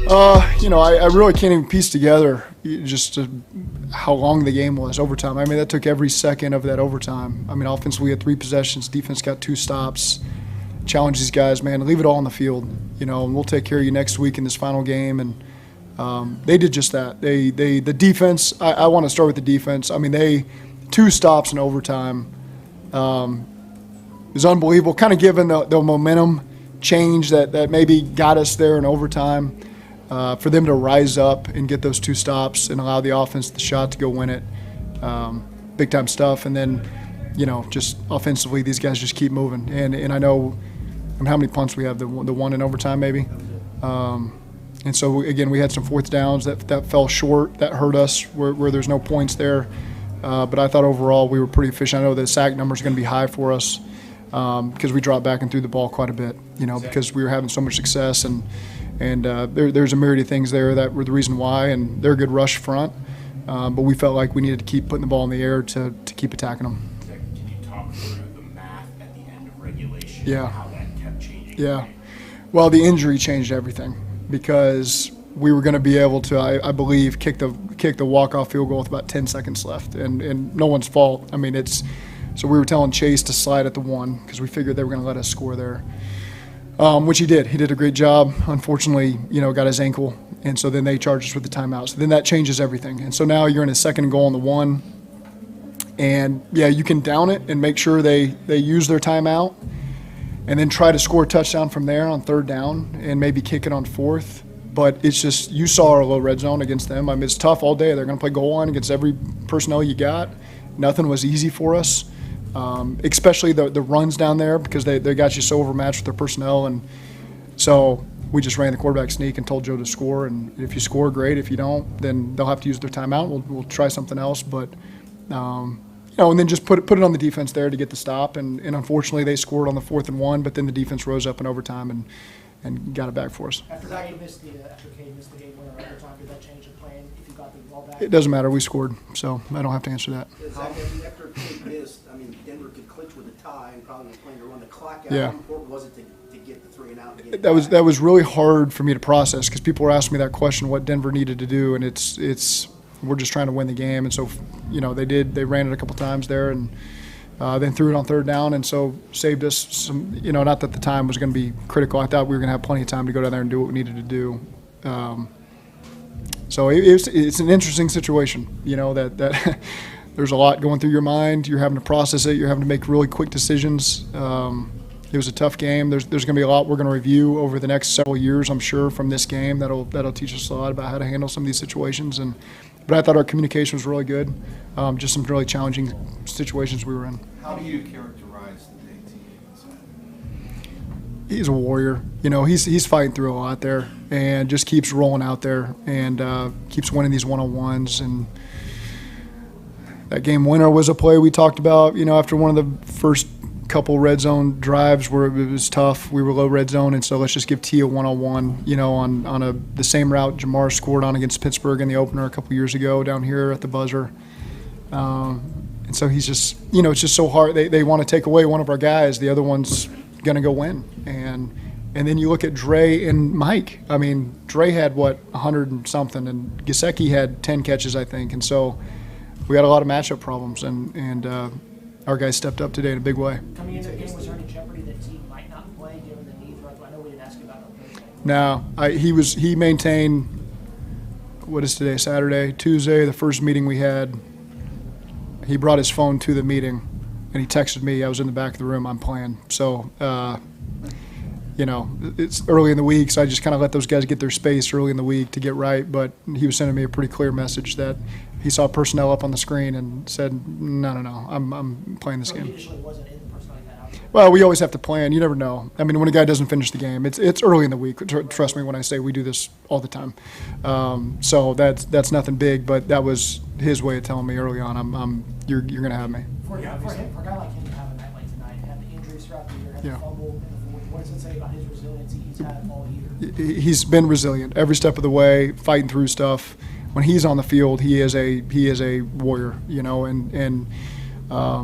I really can't even piece together just how long the game was, overtime. I mean, that took every second of that overtime. I mean, offensively, we had 3 possessions. Defense got 2 stops. Challenge these guys, man. Leave it all on the field, and we'll take care of you next week in this final game. And they did just that. The defense, I want to start with the defense. I mean, 2 stops in overtime. It was unbelievable, kind of given the momentum change that maybe got us there in overtime. For them to rise up and get those 2 stops and allow the offense the shot to go win it, big time stuff. And then, just offensively, these guys just keep moving. And I know how many punts we have, the one in overtime maybe. And so again, we had some 4th downs that fell short, that hurt us where there's no points there. But I thought overall we were pretty efficient. I know the sack number is going to be high for us because we dropped back and threw the ball quite a bit, because we were having so much success. And there's a myriad of things there that were the reason why, and they're a good rush front. But we felt like we needed to keep putting the ball in the air to keep attacking them. Can you talk through the math at the end of regulation? Yeah. How that kept changing? Yeah. Well, the injury changed everything because we were going to be able to, I believe, kick the walk-off field goal with about 10 seconds left, and no one's fault. I mean, so we were telling Chase to slide at the 1 because we figured they were going to let us score there. Which he did. He did a great job. Unfortunately, got his ankle, and so then they charged us with the timeout. So then that changes everything. And so now you're in a 2nd and goal on the 1, and you can down it and make sure they use their timeout, and then try to score a touchdown from there on 3rd down, and maybe kick it on 4th. But it's just, you saw our low red zone against them. I mean, it's tough all day. They're going to play goal line against every personnel you got. Nothing was easy for us. Especially the runs down there because they got you so overmatched with their personnel. And so we just ran the quarterback sneak and told Joe to score. And if you score, great. If you don't, then they'll have to use their timeout. We'll try something else. But, and then just put it on the defense there to get the stop. And unfortunately, they scored on the 4th and 1, but then the defense rose up in overtime and got it back for us. After Cade missed the game winner overtime, did that change the plan if you got the ball back? It doesn't matter. We scored, so I don't have to answer that. Zach, after Cade missed, I mean, Denver could clinch with a tie and probably was planning to run the clock out. Yeah. How important was it to get the 3 and out? And get That was really hard for me to process because people were asking me that question, what Denver needed to do, and it's we're just trying to win the game. And so, they ran it a couple times there and then threw it on 3rd down, and so saved us some, not that the time was going to be critical. I thought we were going to have plenty of time to go down there and do what we needed to do. So it's an interesting situation, that there's a lot going through your mind. You're having to process it. You're having to make really quick decisions. It was a tough game. There's going to be a lot we're going to review over the next several years, I'm sure, from this game. That'll teach us a lot about how to handle some of these situations. But I thought our communication was really good. Just some really challenging situations we were in. How do you characterize the big team? He's a warrior. He's fighting through a lot there and just keeps rolling out there and keeps winning these one-on-ones. And that game winner was a play we talked about, after one of the first couple red zone drives where it was tough. We were low red zone, and so let's just give T a one-on-one, on the same route Jamar scored on against Pittsburgh in the opener a couple years ago down here at the buzzer. And so he's just, it's just so hard. They want to take away one of our guys. The other one's going to go win. And then you look at Dre and Mike. I mean, Dre had, 100 and something, and Gesicki had 10 catches, I think. And so we had a lot of matchup problems, and our guys stepped up today in a big way. Coming into the game, was there any jeopardy that team might not play given the knee threat? I know we didn't ask you about it on Thursday. No, he maintained, what is today, Saturday? Tuesday, the first meeting we had, he brought his phone to the meeting, and he texted me. I was in the back of the room. I'm playing. So, it's early in the week, so I just kind of let those guys get their space early in the week to get right. But he was sending me a pretty clear message that he saw personnel up on the screen and said, no, I'm playing this game. He initially wasn't in the personnel you had out there. Well, we always have to plan. You never know. I mean, when a guy doesn't finish the game, it's early in the week. Trust me when I say we do this all the time. So that's nothing big, but that was his way of telling me early on, you're going to have me. For a guy like him to have a night like tonight, have the injuries throughout the year, have the fumble in the fourth, what does it say about his resiliency he's had all year? He's been resilient every step of the way, fighting through stuff. When he's on the field, he is a warrior, and I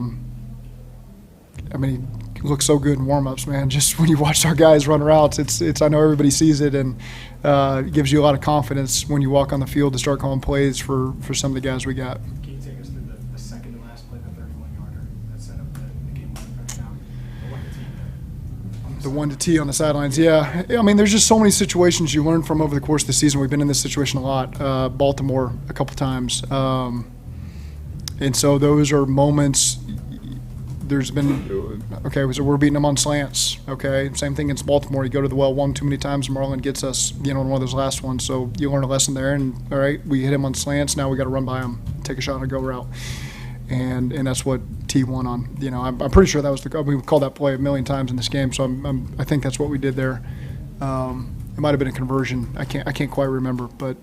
mean, looks so good in warm-ups, man. Just when you watch our guys run routes, it's I know everybody sees it, and it gives you a lot of confidence when you walk on the field to start calling plays for some of the guys we got. Can you take us through the second to last play, the 31-yarder that set up the game-winning touchdown? The 1-to-T on the sidelines, yeah. I mean, there's just so many situations you learn from over the course of the season. We've been in this situation a lot. Baltimore a couple times. And so those are moments. There's been, okay, so we're beating them on slants, okay? Same thing against Baltimore. You go to the well one too many times, Marlon gets us, in one of those last ones. So you learn a lesson there, and, all right, we hit him on slants. Now we got to run by him, take a shot on a go route. And that's what T won on. I'm pretty sure that was we called that play a million times in this game, so I think that's what we did there. It might have been a conversion. I can't quite remember, but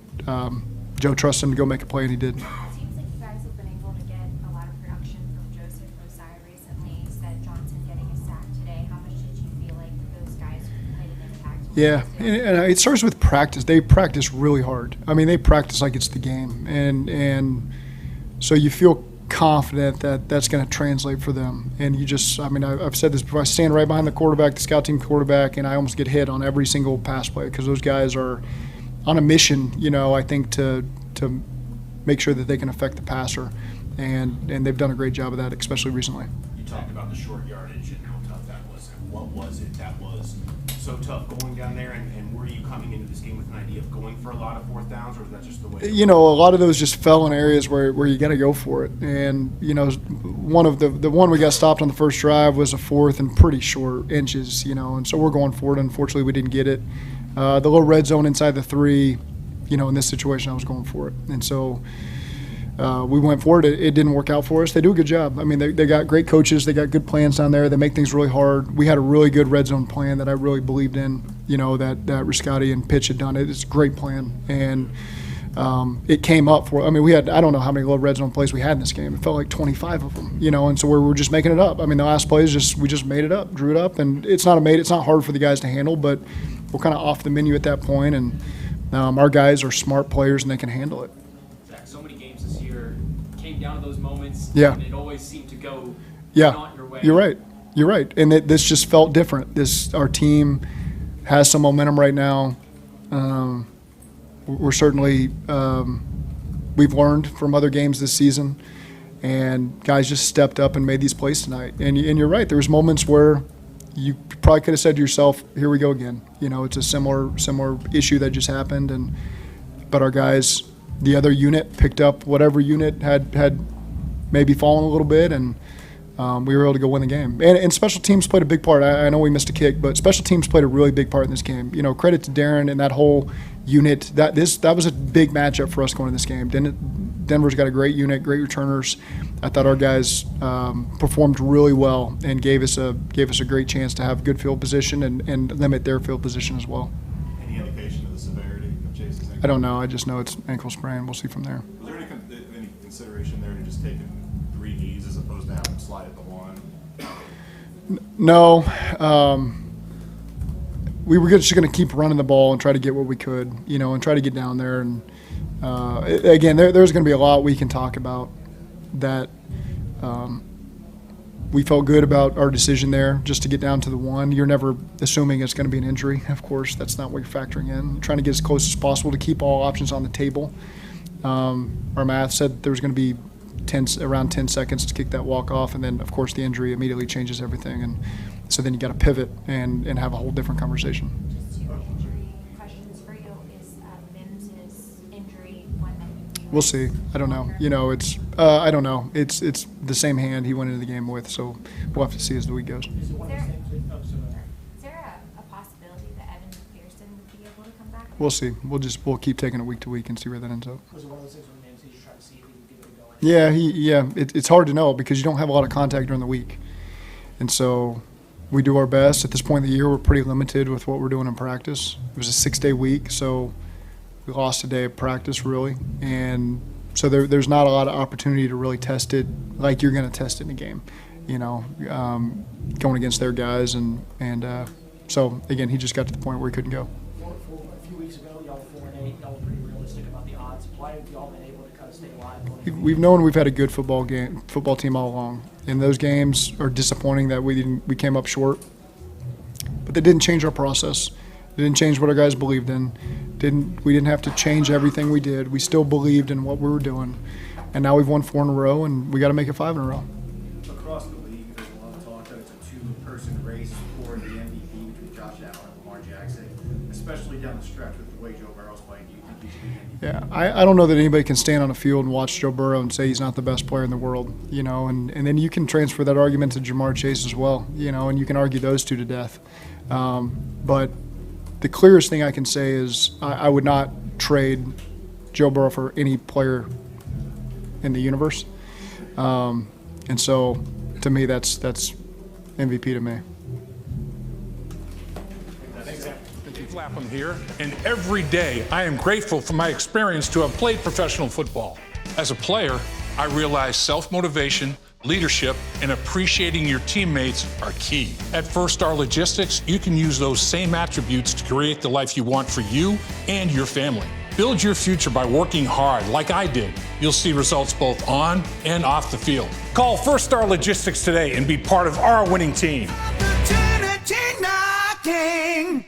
Joe trusted him to go make a play, and he did. It seems like you guys have been able to get a lot of production from Joseph Osai recently. You said Johnson getting a sack today. How much did you feel like those guys played an impact? Yeah, and it starts with practice. They practice really hard. I mean, they practice like it's the game, and so you feel confident that that's going to translate for them. And you just, I've said this before, I stand right behind the quarterback, the scout team quarterback, and I almost get hit on every single pass play because those guys are on a mission, I think, to make sure that they can affect the passer. And they've done a great job of that, especially recently. You talked about the short yardage and how tough that was. And what was it that was so tough going down there? And were you coming into this game with an idea of going for a lot of fourth downs, or is that just the way? A lot of those just fell in areas where you got to go for it. And one of the one we got stopped on the first drive was a fourth and pretty short inches. And so we're going for it. Unfortunately, we didn't get it. The little red zone inside the 3. In this situation, I was going for it. And so we went for it. It didn't work out for us. They do a good job. I mean, they got great coaches. They got good plans down there. They make things really hard. We had a really good red zone plan that I really believed in, that Riscotti and Pitch had done. It's a great plan. And it came up for, we had, I don't know how many little red zone plays we had in this game. It felt like 25 of them, and so we were just making it up. The last play is we just made it up, drew it up. And it's not hard for the guys to handle, but we're kind of off the menu at that point. And our guys are smart players and they can handle it. Zach, so many games this year came down to those moments, Yeah. and it always seemed to go Yeah, not your way. You're right. And this just felt different. Our team has some momentum right now. We're certainly we've learned from other games this season, and guys just stepped up and made these plays tonight. And you're right. There was moments where you probably could have said to yourself, "Here we go again." It's a similar issue that just happened, but our guys, the other unit, picked up whatever unit had maybe fallen a little bit, and we were able to go win the game. And special teams played a big part. I know we missed a kick, but special teams played a really big part in this game. Credit to Darren and that whole unit. That was a big matchup for us going in this game. Denver's got a great unit, great returners. I thought our guys performed really well and gave us a great chance to have good field position and limit their field position as well. Any indication of the severity of Chase's ankle? I don't know. I just know it's ankle sprain. We'll see from there. Was there any consideration there to just taking 3 knees as opposed to having him slide at the 1? No. We were just going to keep running the ball and try to get what we could, and try to get down there. And again, there's going to be a lot we can talk about that. We felt good about our decision there just to get down to the 1. You're never assuming it's going to be an injury, of course. That's not what you're factoring in. You're trying to get as close as possible to keep all options on the table. Our math said there was going to be around 10 seconds to kick that walk off, and then, of course, the injury immediately changes everything. And so then you got to pivot and have a whole different conversation. Just 2 injury questions for you. Is Mims' injury one that you? We'll see. I don't know. I don't know. It's the same hand he went into the game with, so we'll have to see as the week goes. Is it one of those things that, Is there a possibility that Evan McPherson would be able to come back? We'll see. We'll keep taking it week to week and see where that ends up. was it one of those things where maybe you try to see if he can give it a go? Yeah, it's hard to know because you don't have a lot of contact during the week, and so we do our best. At this point in the year, we're pretty limited with what we're doing in practice. It was a 6-day week, so we lost a day of practice really, and so there's not a lot of opportunity to really test it like you're going to test it in a game, going against their guys, and so again, he just got to the point where he couldn't go. For a few weeks ago, y'all were 4-8. Y'all were pretty realistic about the odds. Why have y'all been able to kind of stay alive? We've known we've had a good football team all along. And those games are disappointing that we came up short. But they didn't change our process. It didn't change what our guys believed in. We didn't have to change everything we did. We still believed in what we were doing. And now we've won 4 in a row, and we got to make it 5 in a row. Across the league, there's a lot of talk that it's a two-person race for the MVP between Josh Allen and Lamar Jackson, especially down the stretch with the way Joe Burrow's playing. Do you think he should be MVP? Yeah, I don't know that anybody can stand on a field and watch Joe Burrow and say he's not the best player in the world, you know, and then you can transfer that argument to Jamar Chase as well, you know, and you can argue those two to death. But the clearest thing I can say is I would not trade Joe Burrow for any player in the universe. And so, to me, that's MVP to me. Lapham here, and every day I am grateful for my experience to have played professional football. As a player, I realize self-motivation, leadership, and appreciating your teammates are key. At First Star Logistics, you can use those same attributes to create the life you want for you and your family. Build your future by working hard like I did. You'll see results both on and off the field. Call First Star Logistics today and be part of our winning team. Opportunity knocking.